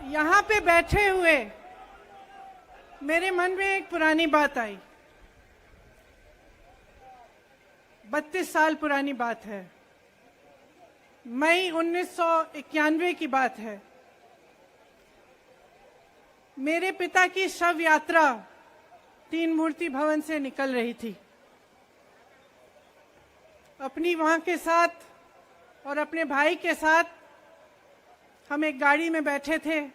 यहाँ पे बैठे हुए मेरे मन में एक पुरानी बात आई। 32 साल पुरानी बात है। मई 1991 की बात है। मेरे पिता की शव यात्रा तीन मूर्ति भवन से निकल रही थी। अपनी मां के साथ और अपने भाई के साथ हम एक गाड़ी में बैठे थे।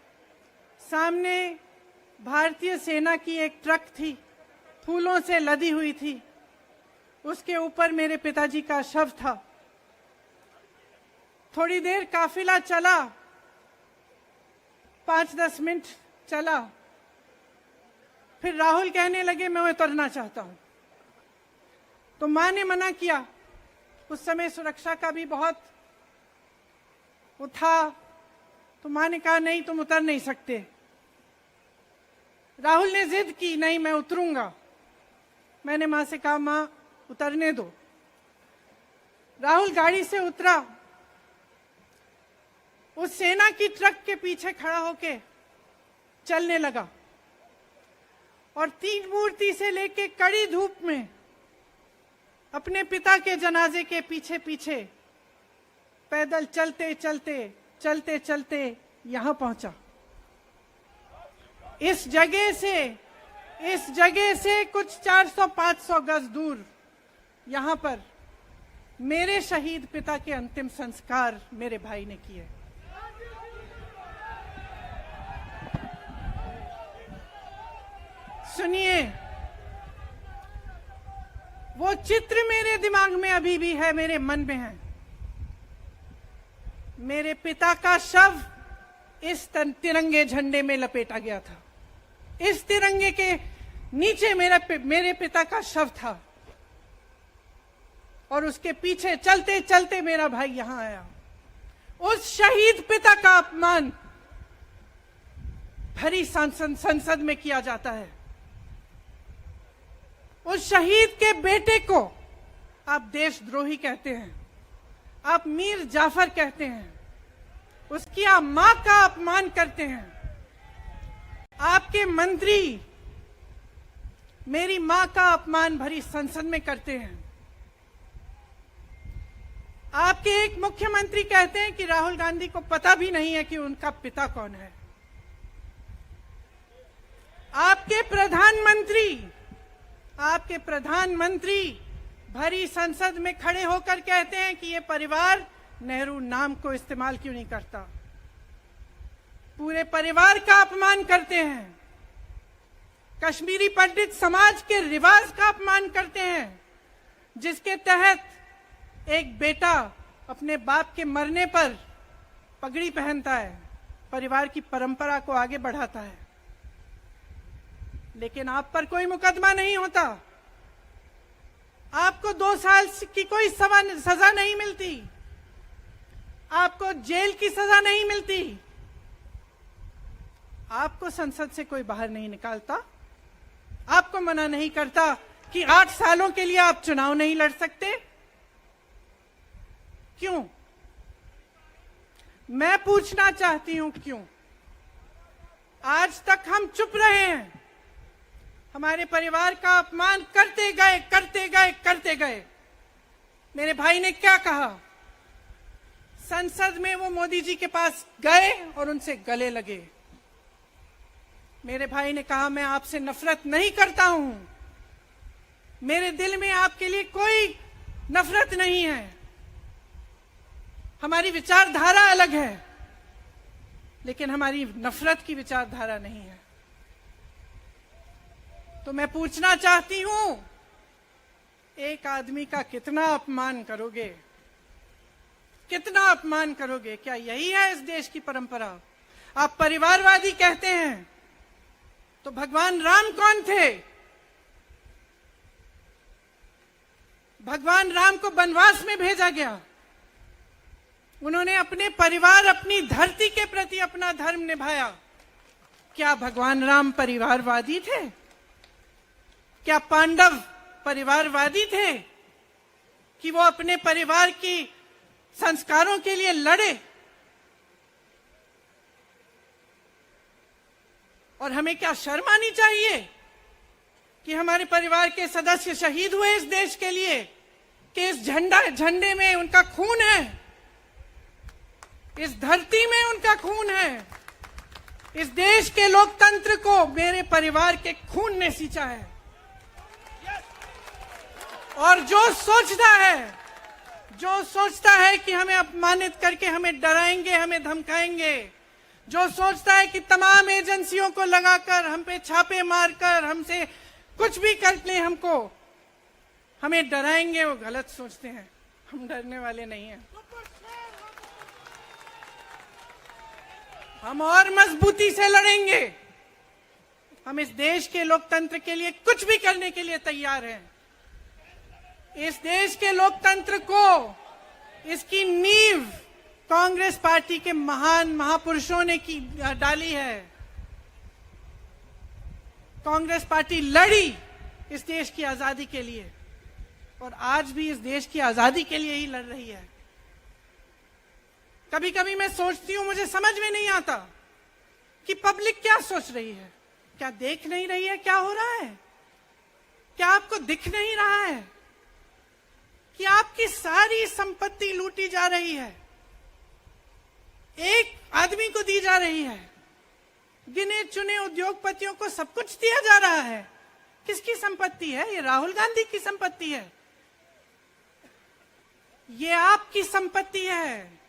सामने भारतीय सेना की एक ट्रक थी, फूलों से लदी हुई थी। उसके ऊपर मेरे पिताजी का शव था। थोड़ी देर काफिला चला, 5-10 मिनट चला। फिर राहुल कहने लगे मैं उतरना चाहता हूं। तो मां ने मना किया। उस समय सुरक्षा का भी बहुत वो था। तो मां ने कहा नहीं, तुम उतर नहीं सकते। राहुल ने जिद की, नहीं मैं उतरूंगा। मैंने मां से कहा मां उतरने दो। राहुल गाड़ी से उतरा। उस सेना की ट्रक के पीछे खड़ा होके चलने लगा और तीन मूर्ति से लेके कड़ी धूप में अपने पिता के जनाजे के पीछे पीछे पैदल चलते चलते चलते चलते यहां पहुंचा। इस जगह से कुछ 400-500 गज दूर यहां पर मेरे शहीद पिता के अंतिम संस्कार मेरे भाई ने किए। सुनिए, वो चित्र मेरे दिमाग में अभी भी है, मेरे मन में है। मेरे पिता का शव इस तिरंगे झंडे में लपेटा गया था। इस तिरंगे के नीचे मेरे पिता का शव था और उसके पीछे चलते चलते मेरा भाई यहां आया। उस शहीद पिता का अपमान भरी संसद में किया जाता है। उस शहीद के बेटे को आप देशद्रोही कहते हैं, आप मीर जाफर कहते हैं, उसकी आप मां का अपमान करते हैं। आपके मंत्री मेरी मां का अपमान भरी संसद में करते हैं। आपके एक मुख्यमंत्री कहते हैं कि राहुल गांधी को पता भी नहीं है कि उनका पिता कौन है। आपके प्रधानमंत्री भरी संसद में खड़े होकर कहते हैं कि ये परिवार नेहरू नाम को इस्तेमाल क्यों नहीं करता। पूरे परिवार का अपमान करते हैं। कश्मीरी पंडित समाज के रिवाज का अपमान करते हैं, जिसके तहत एक बेटा अपने बाप के मरने पर पगड़ी पहनता है, परिवार की परंपरा को आगे बढ़ाता है। लेकिन आप पर कोई मुकदमा नहीं होता। आपको 2 साल की कोई सजा नहीं मिलती। आपको जेल की सजा नहीं मिलती। आपको संसद से कोई बाहर नहीं निकालता। आपको मना नहीं करता कि 8 सालों के लिए आप चुनाव नहीं लड़ सकते। क्यों? मैं पूछना चाहती हूं क्यों? आज तक हम चुप रहे हैं। हमारे परिवार का अपमान करते गए। मेरे भाई ने क्या कहा? संसद में वो मोदी जी के पास गए और उनसे गले लगे। मेरे भाई ने कहा मैं आपसे नफरत नहीं करता हूं, मेरे दिल में आपके लिए कोई नफरत नहीं है, हमारी विचारधारा अलग है, लेकिन हमारी नफरत की विचारधारा नहीं है। तो मैं पूछना चाहती हूं, एक आदमी का कितना अपमान करोगे? कितना अपमान करोगे? क्या यही है इस देश की परंपरा? आप परिवारवादी कहते हैं, तो भगवान राम कौन थे? भगवान राम को वनवास में भेजा गया। उन्होंने अपने परिवार, अपनी धरती के प्रति अपना धर्म निभाया। क्या भगवान राम परिवारवादी थे? क्या पांडव परिवारवादी थे कि वो अपने परिवार की संस्कारों के लिए लड़े? और हमें क्या शर्म आनी चाहिए कि हमारे परिवार के सदस्य शहीद हुए इस देश के लिए, कि इस झंडे में उनका खून है, इस धरती में उनका खून है, इस देश के लोकतंत्र को मेरे परिवार के खून ने सींचा है। और जो सोचता है कि हमें अपमानित करके हमें डराएंगे, हमें धमकाएंगे, जो सोचता है कि तमाम एजेंसियों को लगाकर हम पे छापे मारकर हमसे कुछ भी कर ले, हमको हमें डराएंगे, वो गलत सोचते हैं। हम डरने वाले नहीं हैं। हम और मजबूती से लड़ेंगे। हम इस देश के लोकतंत्र के लिए कुछ भी करने के लिए तैयार हैं। इस देश के लोकतंत्र को, इसकी नींव कांग्रेस पार्टी के महान महापुरुषों ने डाली है। कांग्रेस पार्टी लड़ी इस देश की आजादी के लिए और आज भी इस देश की आजादी के लिए ही लड़ रही है। कभी कभी मैं सोचती हूं, मुझे समझ में नहीं आता कि पब्लिक क्या सोच रही है। क्या देख नहीं रही है क्या हो रहा है? क्या आपको दिख नहीं रहा है कि आपकी सारी संपत्ति लूटी जा रही है, एक आदमी को दी जा रही है, गिने चुने उद्योगपतियों को सब कुछ दिया जा रहा है? किसकी संपत्ति है? ये राहुल गांधी की संपत्ति है, ये आपकी संपत्ति है।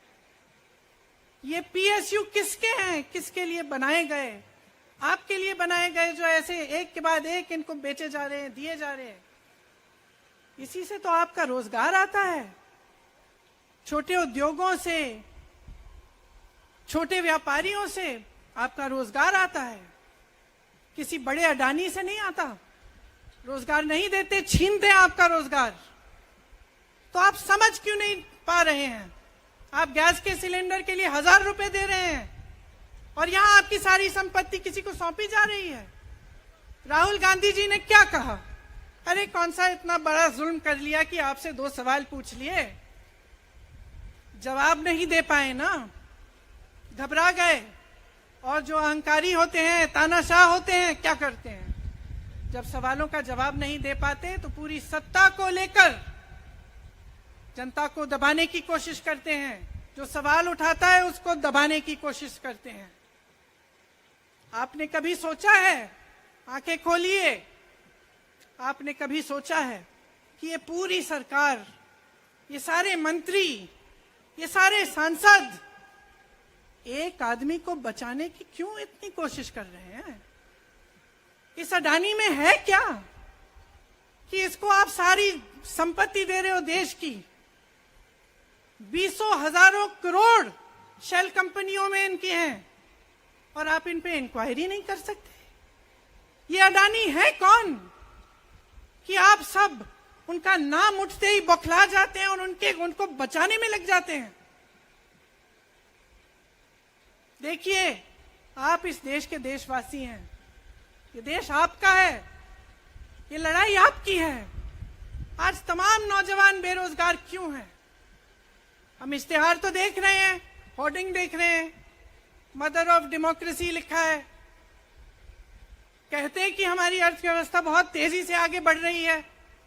ये पीएसयू किसके हैं? किसके लिए बनाए गए? आपके लिए बनाए गए, जो ऐसे एक के बाद एक इनको बेचे जा रहे हैं, दिए जा रहे हैं। इसी से तो आपका रोजगार आता है। छोटे उद्योगों से, छोटे व्यापारियों से आपका रोजगार आता है। किसी बड़े अडानी से नहीं आता। रोजगार नहीं देते, छीनते हैं आपका रोजगार। तो आप समझ क्यों नहीं पा रहे हैं? आप गैस के सिलेंडर के लिए 1000 रुपए दे रहे हैं और यहां आपकी सारी संपत्ति किसी को सौंपी जा रही है। राहुल गांधी जी ने क्या कहा? अरे कौन सा इतना बड़ा जुल्म कर लिया कि आपसे 2 सवाल पूछ लिए, जवाब नहीं दे पाए ना, घबरा गए। और जो अहंकारी होते हैं, तानाशाह होते हैं, क्या करते हैं? जब सवालों का जवाब नहीं दे पाते तो पूरी सत्ता को लेकर जनता को दबाने की कोशिश करते हैं। जो सवाल उठाता है उसको दबाने की कोशिश करते हैं। आपने कभी सोचा है, आंखें खोलिए, आपने कभी सोचा है कि ये पूरी सरकार, ये सारे मंत्री, ये सारे सांसद एक आदमी को बचाने की क्यों इतनी कोशिश कर रहे हैं? इस अडानी में है क्या कि इसको आप सारी संपत्ति दे रहे हो देश की? 20 हजारों करोड़ शेल कंपनियों में इनके हैं और आप इन पे इंक्वायरी नहीं कर सकते। ये अडानी है कौन कि आप सब उनका नाम उठते ही बौखला जाते हैं और उनको बचाने में लग जाते हैं? देखिए, आप इस देश के देशवासी हैं, ये देश आपका है, ये लड़ाई आपकी है। आज तमाम नौजवान बेरोजगार क्यों हैं? हम इश्तेहार तो देख रहे हैं, होर्डिंग देख रहे हैं, मदर ऑफ डेमोक्रेसी लिखा है, कहते हैं कि हमारी अर्थव्यवस्था बहुत तेजी से आगे बढ़ रही है,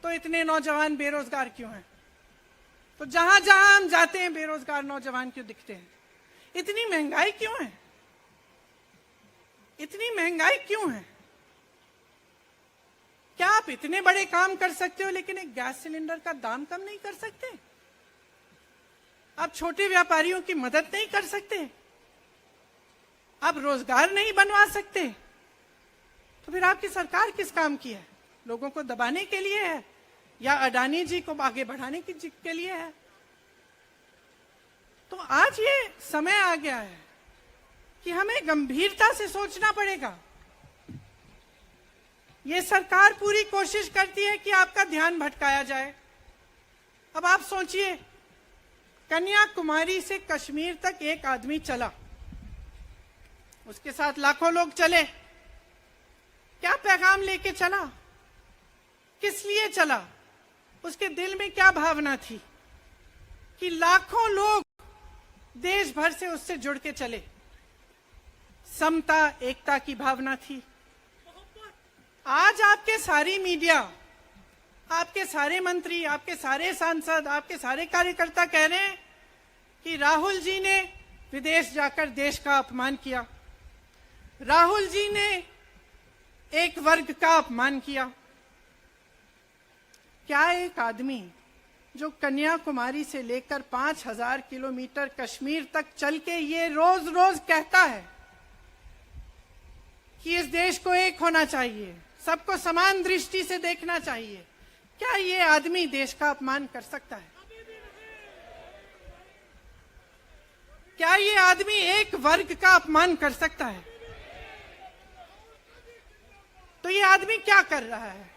तो इतने नौजवान बेरोजगार क्यों हैं? तो जहां जहां हम जाते हैं बेरोजगार नौजवान क्यों दिखते हैं? इतनी महंगाई क्यों है? इतनी महंगाई क्यों है? क्या आप इतने बड़े काम कर सकते हो लेकिन एक गैस सिलेंडर का दाम कम नहीं कर सकते? आप छोटे व्यापारियों की मदद नहीं कर सकते? आप रोजगार नहीं बनवा सकते? तो फिर आपकी सरकार किस काम की है? लोगों को दबाने के लिए है या अडानी जी को आगे बढ़ाने के लिए है? तो आज ये समय आ गया है कि हमें गंभीरता से सोचना पड़ेगा। ये सरकार पूरी कोशिश करती है कि आपका ध्यान भटकाया जाए। अब आप सोचिए, कन्याकुमारी से कश्मीर तक एक आदमी चला, उसके साथ लाखों लोग चले। क्या पैगाम लेके चला? किस लिए चला? उसके दिल में क्या भावना थी कि लाखों लोग देश भर से उससे जुड़ के चले? समता, एकता की भावना थी। आज आपके सारी मीडिया, आपके सारे मंत्री, आपके सारे सांसद, आपके सारे कार्यकर्ता कह रहे हैं कि राहुल जी ने विदेश जाकर देश का अपमान किया, राहुल जी ने एक वर्ग का अपमान किया। क्या एक आदमी जो कन्याकुमारी से लेकर 5000 किलोमीटर कश्मीर तक चल के ये रोज रोज कहता है कि इस देश को एक होना चाहिए, सबको समान दृष्टि से देखना चाहिए, क्या ये आदमी देश का अपमान कर सकता है? क्या ये आदमी एक वर्ग का अपमान कर सकता है? तो ये आदमी क्या कर रहा है?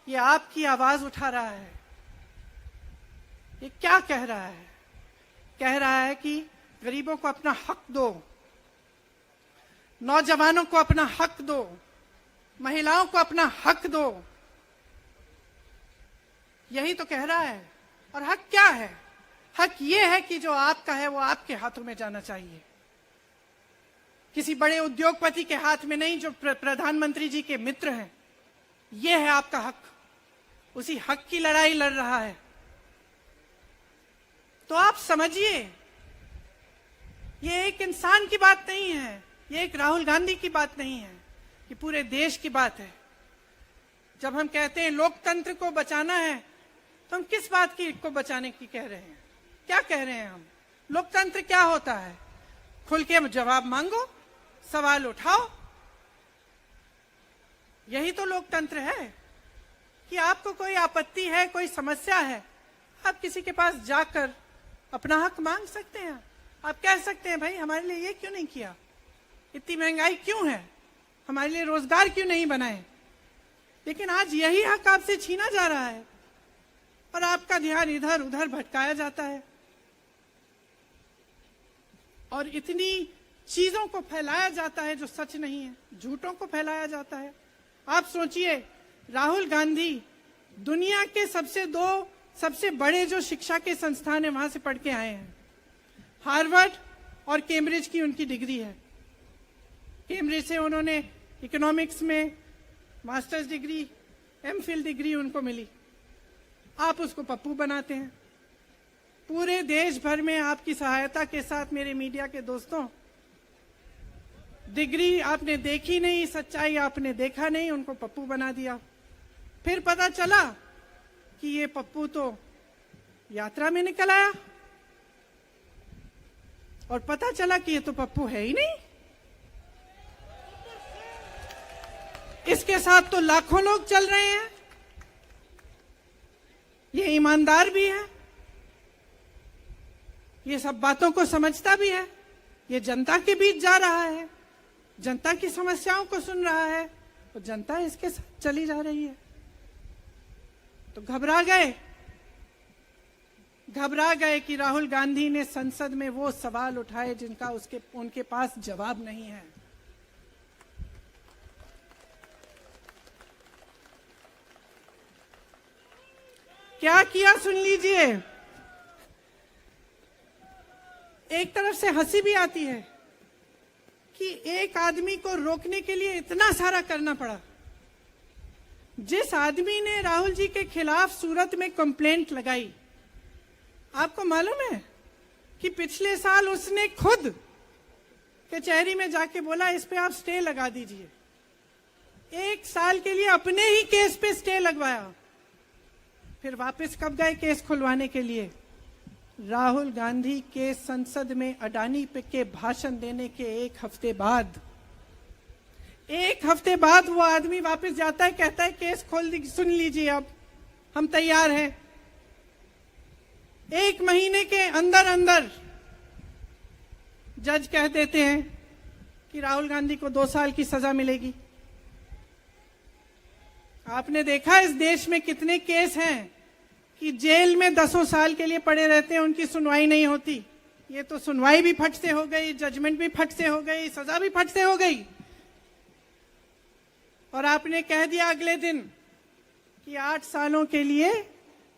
ये आपकी आवाज उठा रहा है। ये क्या कह रहा है? कह रहा है कि गरीबों को अपना हक दो, नौजवानों को अपना हक दो, महिलाओं को अपना हक दो। यही तो कह रहा है। और हक क्या है? हक ये है कि जो आपका है वो आपके हाथों में जाना चाहिए, किसी बड़े उद्योगपति के हाथ में नहीं, जो प्रधानमंत्री जी के मित्र हैं। ये है आपका हक। उसी हक की लड़ाई लड़ रहा है। तो आप समझिए, ये एक इंसान की बात नहीं है, ये एक राहुल गांधी की बात नहीं है, ये पूरे देश की बात है। जब हम कहते हैं लोकतंत्र को बचाना है, तो हम किस बात की को बचाने की कह रहे हैं? क्या कह रहे हैं हम? लोकतंत्र क्या होता है? खुल के जवाब मांगो, सवाल उठाओ। यही तो लोकतंत्र है कि आपको कोई आपत्ति है, कोई समस्या है, आप किसी के पास जाकर अपना हक मांग सकते हैं। आप कह सकते हैं, भाई हमारे लिए ये क्यों नहीं किया, इतनी महंगाई क्यों है, हमारे लिए रोजगार क्यों नहीं बनाए। लेकिन आज यही हक आपसे छीना जा रहा है और आपका ध्यान इधर उधर भटकाया जाता है और इतनी चीजों को फैलाया जाता है जो सच नहीं है, झूठों को फैलाया जाता है। आप सोचिए, राहुल गांधी दुनिया के सबसे बड़े जो शिक्षा के संस्थान है वहां से पढ़ के आए हैं। हार्वर्ड और कैम्ब्रिज की उनकी डिग्री है। कैम्ब्रिज से उन्होंने इकोनॉमिक्स में मास्टर्स डिग्री, एमफिल डिग्री उनको मिली। आप उसको पप्पू बनाते हैं। पूरे देश भर में आपकी सहायता के साथ मेरे मीडिया के दोस्तों, डिग्री आपने देखी नहीं, सच्चाई आपने देखा नहीं, उनको पप्पू बना दिया। फिर पता चला कि ये पप्पू तो यात्रा में निकल आया और पता चला कि ये तो पप्पू है ही नहीं। इसके साथ तो लाखों लोग चल रहे हैं। ये ईमानदार भी है, ये सब बातों को समझता भी है, ये जनता के बीच जा रहा है, जनता की समस्याओं को सुन रहा है, तो जनता इसके साथ चली जा रही है। तो घबरा गए कि राहुल गांधी ने संसद में वो सवाल उठाए जिनका उनके पास जवाब नहीं है। क्या किया सुन लीजिए। एक तरफ से हंसी भी आती है कि एक आदमी को रोकने के लिए इतना सारा करना पड़ा। जिस आदमी ने राहुल जी के खिलाफ सूरत में कंप्लेंट लगाई, आपको मालूम है कि पिछले साल उसने खुद कचहरी में जाके बोला इस पे आप स्टे लगा दीजिए। 1 साल के लिए अपने ही केस पे स्टे लगवाया। फिर वापस कब गए केस खुलवाने के लिए? राहुल गांधी के संसद में अडानी पे के भाषण देने के 1 हफ्ते बाद। 1 हफ्ते बाद वो आदमी वापस जाता है, कहता है केस खोल दी, सुन लीजिए, अब हम तैयार हैं। 1 महीने के अंदर अंदर जज कह देते हैं कि राहुल गांधी को 2 साल की सजा मिलेगी। आपने देखा इस देश में कितने केस हैं कि जेल में 10 साल के लिए पड़े रहते हैं, उनकी सुनवाई नहीं होती। ये तो सुनवाई भी फट से हो गई, जजमेंट भी फट से हो गई, सजा भी फट से हो गई। और आपने कह दिया अगले दिन कि 8 सालों के लिए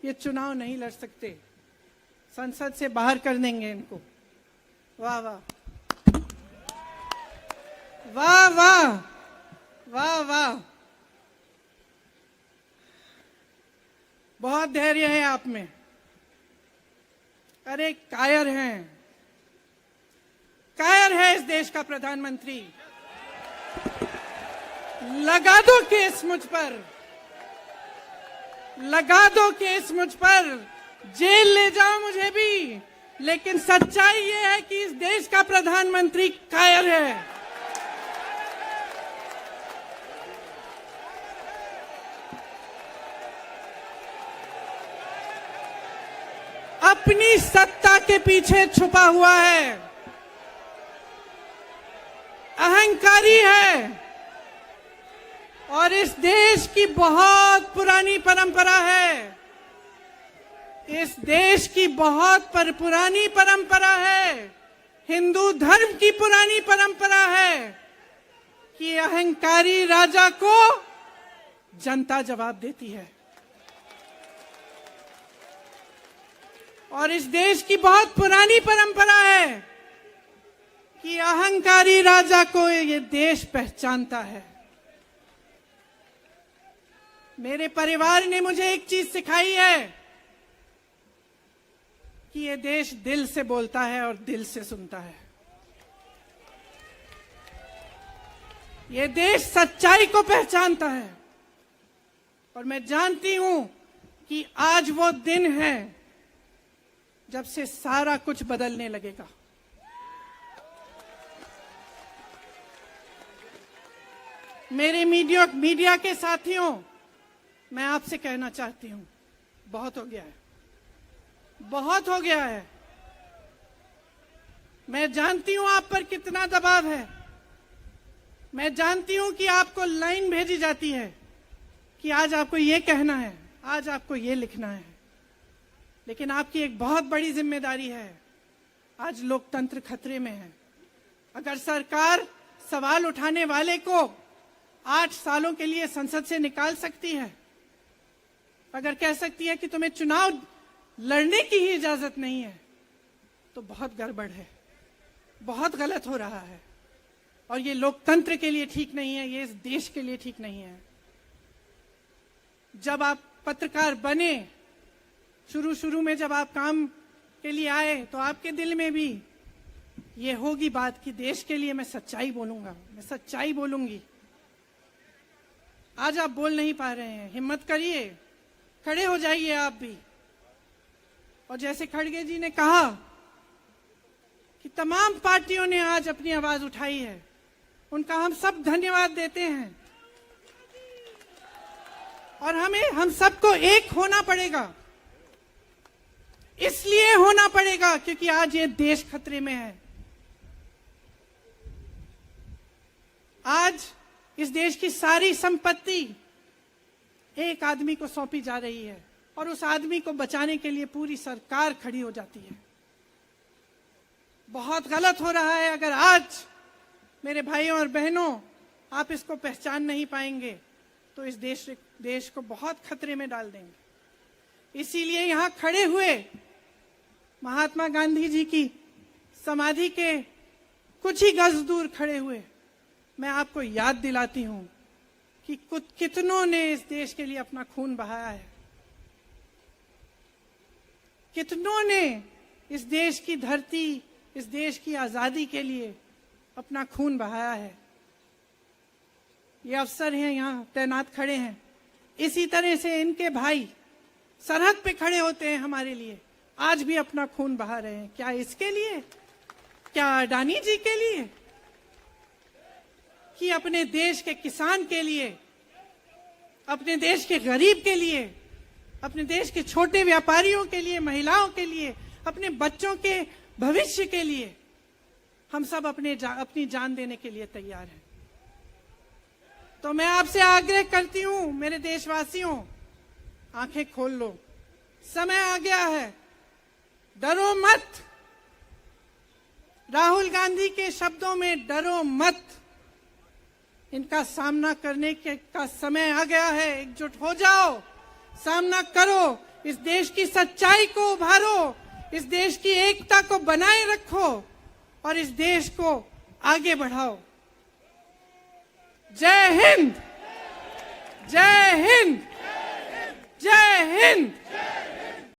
ये चुनाव नहीं लड़ सकते, संसद से बाहर कर देंगे इनको। वाह वाह। वाह वाह वाह वाह, बहुत धैर्य है आप में। अरे कायर हैं, कायर है इस देश का प्रधानमंत्री। लगा दो केस मुझ पर, लगा दो केस मुझ पर, जेल ले जाओ मुझे भी, लेकिन सच्चाई ये है कि इस देश का प्रधानमंत्री कायर है। अपनी सत्ता के पीछे छुपा हुआ है, अहंकारी है, और इस देश की बहुत पुरानी परंपरा है, इस देश की बहुत पुरानी परंपरा है, हिंदू धर्म की पुरानी परंपरा है कि अहंकारी राजा को जनता जवाब देती है। और इस देश की बहुत पुरानी परंपरा है कि अहंकारी राजा को ये देश पहचानता है। मेरे परिवार ने मुझे एक चीज सिखाई है कि ये देश दिल से बोलता है और दिल से सुनता है। ये देश सच्चाई को पहचानता है, और मैं जानती हूं कि आज वो दिन है जब से सारा कुछ बदलने लगेगा। मेरे मीडिया के साथियों, मैं आपसे कहना चाहती हूं, बहुत हो गया है, बहुत हो गया है। मैं जानती हूं आप पर कितना दबाव है, मैं जानती हूं कि आपको लाइन भेजी जाती है कि आज आपको ये कहना है, आज आपको ये लिखना है, लेकिन आपकी एक बहुत बड़ी जिम्मेदारी है। आज लोकतंत्र खतरे में है। अगर सरकार सवाल उठाने वाले को 8 सालों के लिए संसद से निकाल सकती है, अगर कह सकती है कि तुम्हें चुनाव लड़ने की ही इजाजत नहीं है, तो बहुत गड़बड़ है, बहुत गलत हो रहा है, और ये लोकतंत्र के लिए ठीक नहीं है, ये इस देश के लिए ठीक नहीं है। जब आप पत्रकार बने, शुरू में जब आप काम के लिए आए, तो आपके दिल में भी ये होगी बात कि देश के लिए मैं सच्चाई बोलूंगा, मैं सच्चाई बोलूंगी। आज आप बोल नहीं पा रहे हैं, हिम्मत करिए, खड़े हो जाइए आप भी। और जैसे खड़गे जी ने कहा कि तमाम पार्टियों ने आज अपनी आवाज उठाई है, उनका हम सब धन्यवाद देते हैं। और हम सबको एक होना पड़ेगा, इसलिए होना पड़ेगा क्योंकि आज ये देश खतरे में है। आज इस देश की सारी संपत्ति एक आदमी को सौंपी जा रही है, और उस आदमी को बचाने के लिए पूरी सरकार खड़ी हो जाती है। बहुत गलत हो रहा है। अगर आज मेरे भाइयों और बहनों आप इसको पहचान नहीं पाएंगे, तो इस देश को बहुत खतरे में डाल देंगे। इसीलिए यहां खड़े हुए महात्मा गांधी जी की समाधि के कुछ ही गज दूर खड़े हुए मैं आपको याद दिलाती हूं कि कितनों ने इस देश के लिए अपना खून बहाया है, कितनों ने इस देश की धरती, इस देश की आजादी के लिए अपना खून बहाया है। ये अफसर हैं यहाँ तैनात खड़े हैं, इसी तरह से इनके भाई सरहद पे खड़े होते हैं हमारे लिए, आज भी अपना खून बहा रहे हैं। क्या इसके लिए, क्या अडानी जी के लिए, कि अपने देश के किसान के लिए, अपने देश के गरीब के लिए, अपने देश के छोटे व्यापारियों के लिए, महिलाओं के लिए, अपने बच्चों के भविष्य के लिए हम सब अपनी जान देने के लिए तैयार हैं। तो मैं आपसे आग्रह करती हूं, मेरे देशवासियों, आंखें खोल लो, समय आ गया है, डरो मत। राहुल गांधी के शब्दों में डरो मत, इनका सामना करने का समय आ गया है। एकजुट हो जाओ, सामना करो, इस देश की सच्चाई को उभारो, इस देश की एकता को बनाए रखो और इस देश को आगे बढ़ाओ। जय हिंद, जय हिंद।